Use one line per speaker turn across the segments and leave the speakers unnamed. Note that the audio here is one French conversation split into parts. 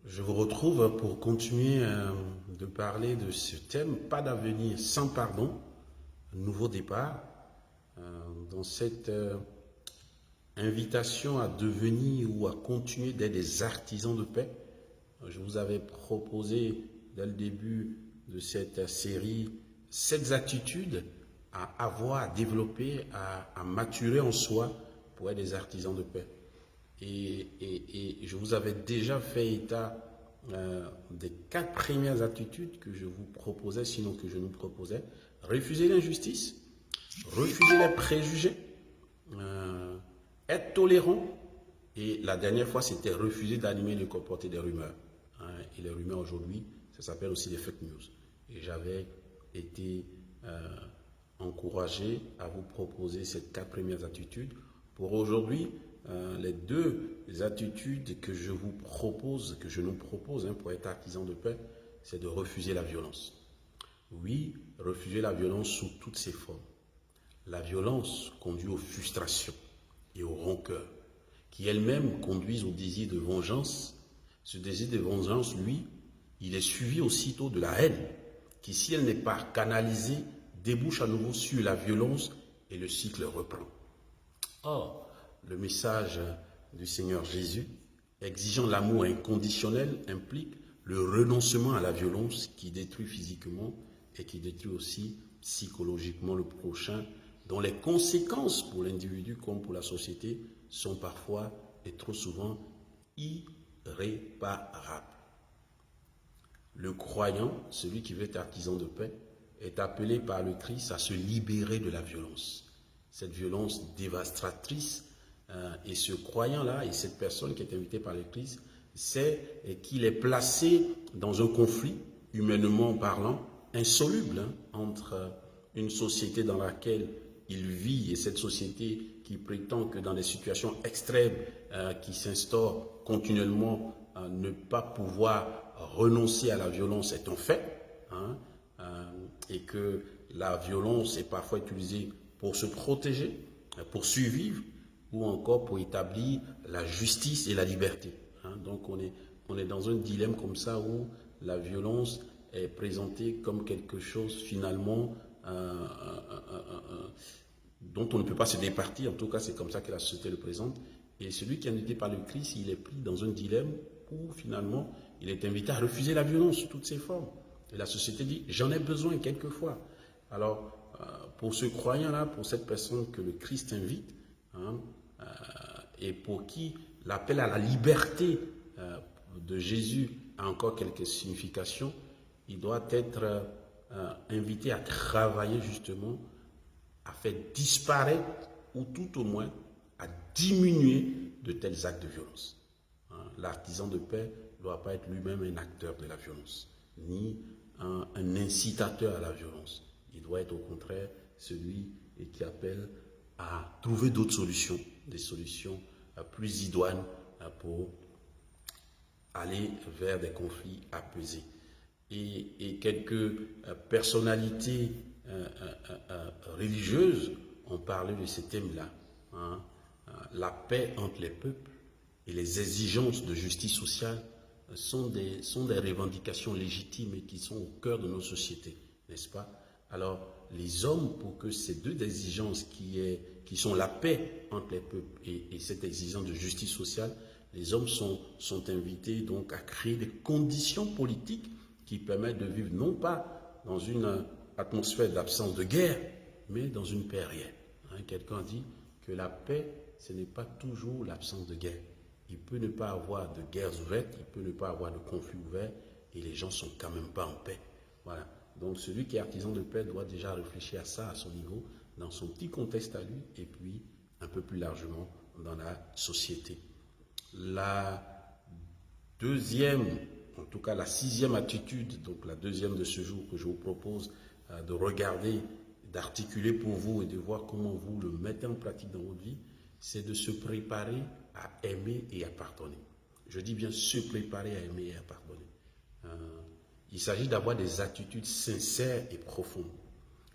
Je vous retrouve pour continuer de parler de ce thème, pas d'avenir sans pardon, nouveau départ, dans cette invitation à devenir ou à continuer d'être des artisans de paix. Je vous avais proposé dès le début de cette série 7 attitudes à avoir, à développer, à maturer en soi pour être des artisans de paix. Et je vous avais déjà fait état des 4 premières attitudes que je vous proposais, sinon que je nous proposais. Refuser l'injustice, refuser les préjugés, être tolérant. Et la dernière fois, c'était refuser d'animer et de comporter des rumeurs. Et les rumeurs aujourd'hui, ça s'appelle aussi des fake news. Et j'avais été encouragé à vous proposer ces 4 premières attitudes. Pour aujourd'hui, les 2 attitudes que je vous propose, que je nous propose pour être artisan de paix, c'est de refuser la violence. Oui, refuser la violence sous toutes ses formes. La violence conduit aux frustrations et aux rancœurs, qui elles-mêmes conduisent au désir de vengeance. Ce désir de vengeance, lui, il est suivi aussitôt de la haine, qui, si elle n'est pas canalisée, débouche à nouveau sur la violence et le cycle reprend. Or, le message du Seigneur Jésus, exigeant l'amour inconditionnel, implique le renoncement à la violence qui détruit physiquement et qui détruit aussi psychologiquement le prochain, dont les conséquences pour l'individu comme pour la société sont parfois et trop souvent irréparables. Le croyant, celui qui veut être artisan de paix, est appelé par le Christ à se libérer de la violence. Cette violence dévastatrice, et ce croyant-là, et cette personne qui est invitée par le Christ, c'est qu'il est placé dans un conflit, humainement parlant, insoluble entre une société dans laquelle il vit et cette société qui prétend que dans des situations extrêmes qui s'instaurent continuellement, ne pas pouvoir renoncer à la violence est un fait, et que la violence est parfois utilisée pour se protéger, pour survivre, ou encore pour établir la justice et la liberté. Donc on est dans un dilemme comme ça où la violence est présentée comme quelque chose finalement dont on ne peut pas se départir. En tout cas, c'est comme ça que la société le présente. Et celui qui est invité par le Christ, il est pris dans un dilemme où finalement il est invité à refuser la violence sous toutes ses formes. Et la société dit, j'en ai besoin quelquefois. Alors, pour ce croyant-là, pour cette personne que le Christ invite, et pour qui l'appel à la liberté de Jésus a encore quelques significations, il doit être invité à travailler justement, à faire disparaître, ou tout au moins à diminuer de tels actes de violence. L'artisan de paix ne doit pas être lui-même un acteur de la violence, ni un incitateur à la violence. Il doit être au contraire celui qui appelle à trouver d'autres solutions, des solutions plus idoines pour aller vers des conflits apaisés. Et quelques personnalités religieuses ont parlé de ces thèmes-là. La paix entre les peuples et les exigences de justice sociale sont des revendications légitimes et qui sont au cœur de nos sociétés, n'est-ce pas? Alors, les hommes, pour que ces 2 exigences qui sont la paix entre les peuples et cette exigence de justice sociale, les hommes sont invités donc à créer des conditions politiques qui permettent de vivre non pas dans une atmosphère d'absence de guerre, mais dans une paix réelle. Quelqu'un dit que la paix, ce n'est pas toujours l'absence de guerre. Il peut ne pas avoir de guerres ouvertes, il peut ne pas avoir de conflits ouverts, et les gens ne sont quand même pas en paix. Voilà. Donc celui qui est artisan de paix doit déjà réfléchir à ça, à son niveau, dans son petit contexte à lui, et puis un peu plus largement dans la société. La deuxième, en tout cas la 6e attitude, donc la 2e de ce jour que je vous propose de regarder, d'articuler pour vous et de voir comment vous le mettez en pratique dans votre vie, c'est de se préparer à aimer et à pardonner. Je dis bien se préparer à aimer et à pardonner. Il s'agit d'avoir des attitudes sincères et profondes.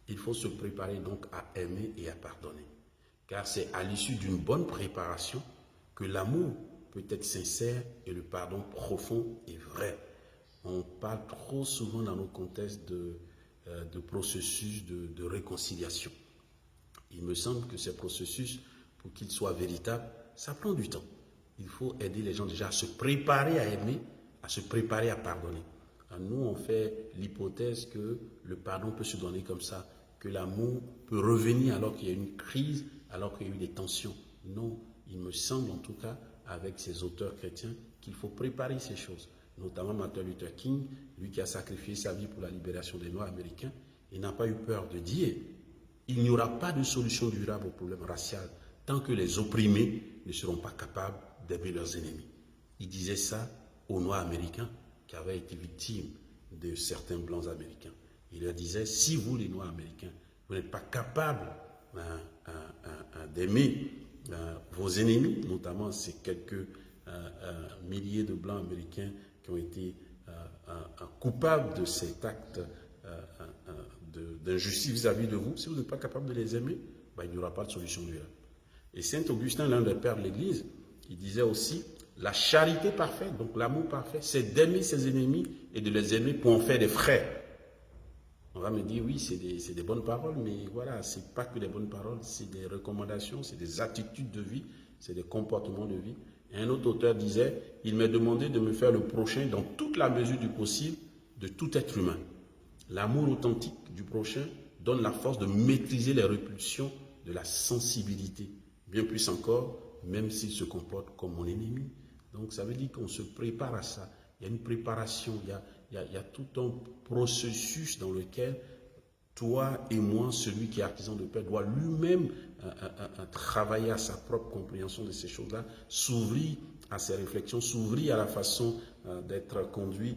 Il faut se préparer donc à aimer et à pardonner. Car c'est à l'issue d'une bonne préparation que l'amour peut être sincère et le pardon profond et vrai. On parle trop souvent dans nos contextes de processus de réconciliation. Il me semble que ces processus, pour qu'ils soient véritables, ça prend du temps. Il faut aider les gens déjà à se préparer à aimer, à se préparer à pardonner. Nous, on fait l'hypothèse que le pardon peut se donner comme ça, que l'amour peut revenir alors qu'il y a une crise, alors qu'il y a eu des tensions. Non, il me semble en tout cas, avec ces auteurs chrétiens, qu'il faut préparer ces choses. Notamment Martin Luther King, lui qui a sacrifié sa vie pour la libération des Noirs américains, il n'a pas eu peur de dire il n'y aura pas de solution durable au problème racial tant que les opprimés ne seront pas capables d'aimer leurs ennemis. Il disait ça aux Noirs américains qui avaient été victimes de certains Blancs américains. Il leur disait, si vous, les Noirs américains, vous n'êtes pas capables d'aimer vos ennemis, notamment ces quelques milliers de Blancs américains qui ont été coupables de cet acte d'injustice vis-à-vis de vous, si vous n'êtes pas capable de les aimer, il n'y aura pas de solution durable. Et Saint Augustin, l'un des pères de l'Église, il disait aussi, la charité parfaite, donc l'amour parfait, c'est d'aimer ses ennemis et de les aimer pour en faire des frères. On va me dire, oui, c'est des bonnes paroles, mais voilà, ce n'est pas que des bonnes paroles, c'est des recommandations, c'est des attitudes de vie, c'est des comportements de vie. Et un autre auteur disait, il m'est demandé de me faire le prochain dans toute la mesure du possible de tout être humain. L'amour authentique du prochain donne la force de maîtriser les répulsions de la sensibilité. Bien plus encore, même s'il se comporte comme mon ennemi. Donc ça veut dire qu'on se prépare à ça. Il y a une préparation, il y a tout un processus dans lequel toi et moi, celui qui est artisan de paix, doit lui-même travailler à sa propre compréhension de ces choses-là, s'ouvrir à ses réflexions, s'ouvrir à la façon d'être conduit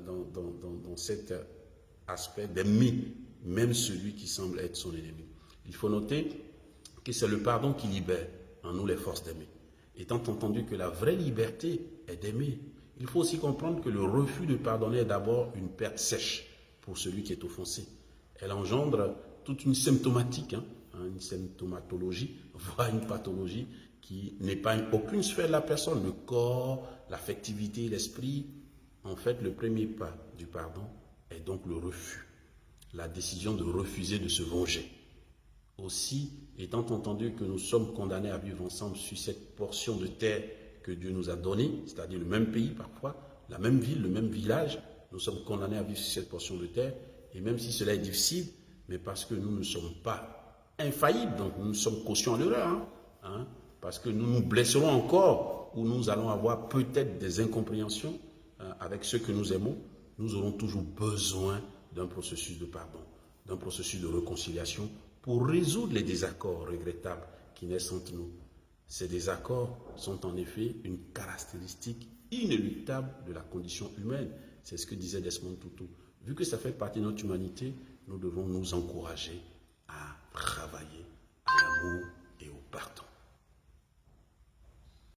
dans cet aspect d'aimer même celui qui semble être son ennemi. Il faut noter que c'est le pardon qui libère en nous les forces d'aimer. Étant entendu que la vraie liberté est d'aimer, il faut aussi comprendre que le refus de pardonner est d'abord une perte sèche pour celui qui est offensé. Elle engendre toute une symptomatique, une symptomatologie, voire une pathologie qui n'épargne aucune sphère de la personne, le corps, l'affectivité, l'esprit. En fait, le premier pas du pardon est donc le refus, la décision de refuser de se venger. Aussi, étant entendu que nous sommes condamnés à vivre ensemble sur cette portion de terre que Dieu nous a donnée, c'est-à-dire le même pays parfois, la même ville, le même village, nous sommes condamnés à vivre sur cette portion de terre, et même si cela est difficile, mais parce que nous ne sommes pas infaillibles, donc nous sommes cautions à l'erreur, parce que nous nous blesserons encore, ou nous allons avoir peut-être des incompréhensions avec ceux que nous aimons, nous aurons toujours besoin d'un processus de pardon, d'un processus de réconciliation pour résoudre les désaccords regrettables qui naissent entre nous. Ces désaccords sont en effet une caractéristique inéluctable de la condition humaine. C'est ce que disait Desmond Tutu. Vu que ça fait partie de notre humanité, nous devons nous encourager à travailler à l'amour et au pardon.